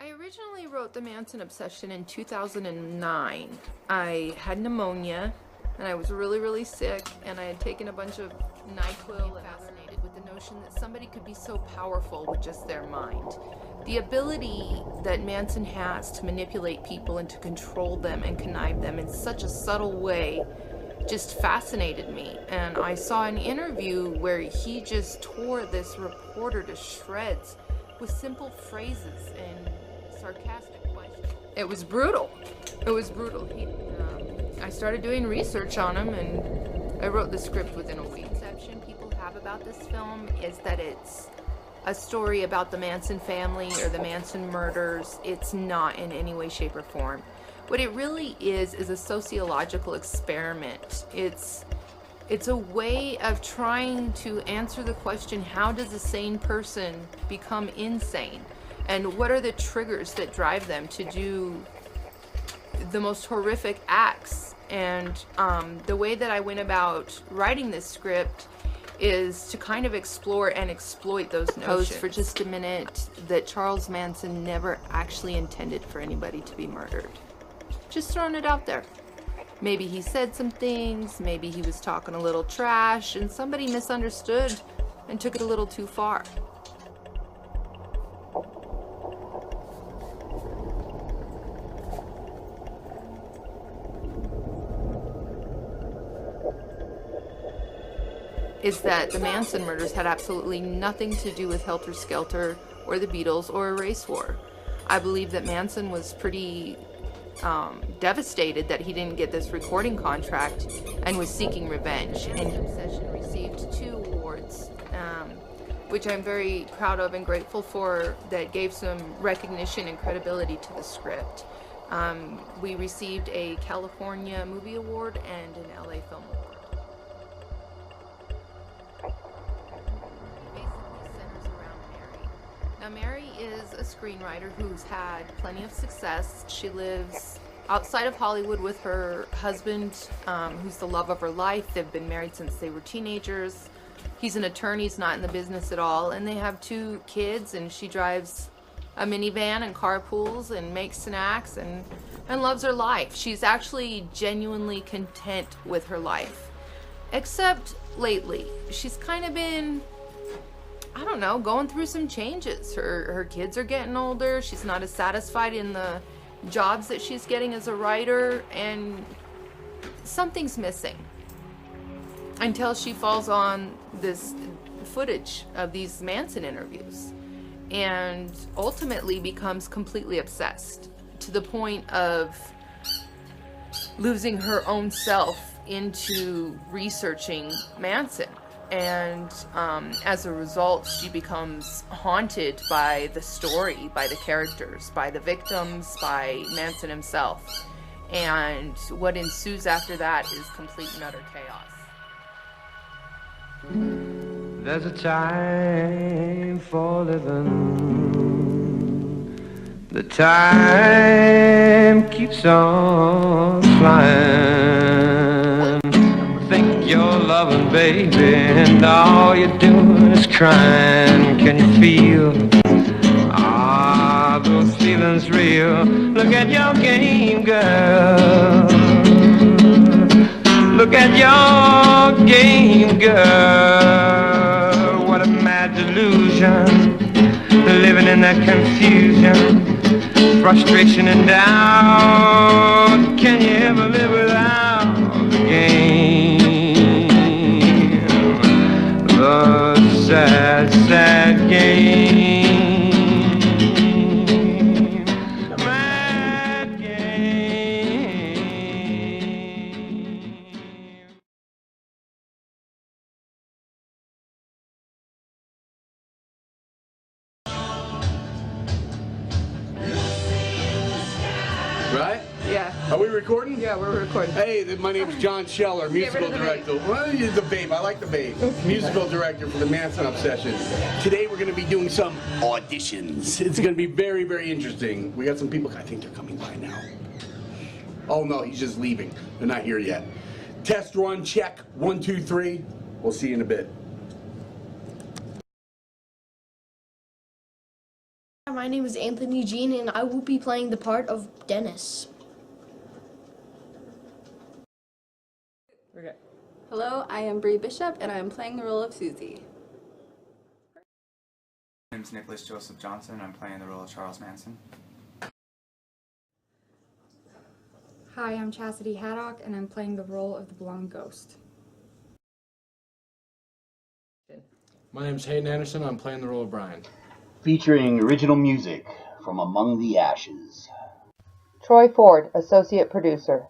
I originally wrote The Manson Obsession in 2009. I had pneumonia, and I was really sick, and I had taken a bunch of NyQuil and fascinated with the notion that somebody could be so powerful with just their mind. The ability that Manson has to manipulate people and to control them and connive them in such a subtle way just fascinated me. And I saw an interview where he just tore this reporter to shreds with simple phrases and sarcastic questions. It was brutal. It was brutal. I started doing research on him, and I wrote the script within a week. The conception people have about this film is that it's a story about the Manson family or the Manson murders. It's not in any way, shape, or form. What it really is a sociological experiment. It's a way of trying to answer the question, how does a sane person become insane? And what are the triggers that drive them to do the most horrific acts? And the way that I went about writing this script is to kind of explore and exploit those notions. For just a minute that Charles Manson never actually intended for anybody to be murdered. Just throwing it out there. Maybe he said some things, maybe he was talking a little trash, and somebody misunderstood and took it a little too far. Is that the Manson murders had absolutely nothing to do with Helter Skelter or the Beatles or a race war. I believe that Manson was pretty devastated that he didn't get this recording contract and was seeking revenge. And Obsession received 2 awards, which I'm very proud of and grateful for, that gave some recognition and credibility to the script. We received a California Movie Award and an LA Film Award. Now, Mary is a screenwriter who's had plenty of success. She lives outside of Hollywood with her husband, who's the love of her life. They've been married since they were teenagers. He's an attorney, he's not in the business at all, and they have 2 kids, and she drives a minivan and carpools and makes snacks and loves her life. She's actually genuinely content with her life. Except lately, she's kind of been, I don't know, going through some changes. Her kids are getting older. She's not as satisfied in the jobs that she's getting as a writer, and something's missing. Until she falls on this footage of these Manson interviews and ultimately becomes completely obsessed to the point of losing her own self into researching Manson. And as a result, she becomes haunted by the story, by the characters, by the victims, by Manson himself. And what ensues after that is complete and utter chaos. There's a time for living. The time keeps on flying. Think you're loving, baby, and all you're doing is crying. Can you feel those feelings real? Look at your game, girl. Look at your game, girl. What a mad delusion, living in that confusion, frustration and doubt. Can you ever live without the game? The sad, sad game. Right? Yeah. Are we recording? Yeah, we're recording. Hey, my name's John Scheller, musical director. Well, the Babe. I like the Babe. Musical director for the Manson Obsession. Today we're going to be doing some auditions. It's going to be very, very interesting. We got some people. I think they're coming by now. Oh no, he's just leaving. They're not here yet. Test run, check. 1, 2, 3. We'll see you in a bit. My my name is Anthony Jean, and I will be playing the part of Dennis. Okay. Hello, I am Bree Bishop, and I am playing the role of Susie. My name is Nicholas Joseph Johnson. I'm playing the role of Charles Manson. Hi, I'm Chastity Haddock, and I'm playing the role of the blonde ghost. My name is Hayden Anderson. I'm playing the role of Brian. Featuring original music from Among the Ashes. Troy Ford, Associate Producer.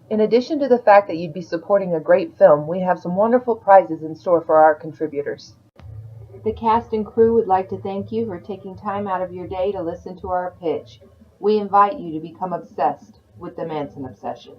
In addition to the fact that you'd be supporting a great film, we have some wonderful prizes in store for our contributors. The cast and crew would like to thank you for taking time out of your day to listen to our pitch. We invite you to become obsessed with the Manson obsession.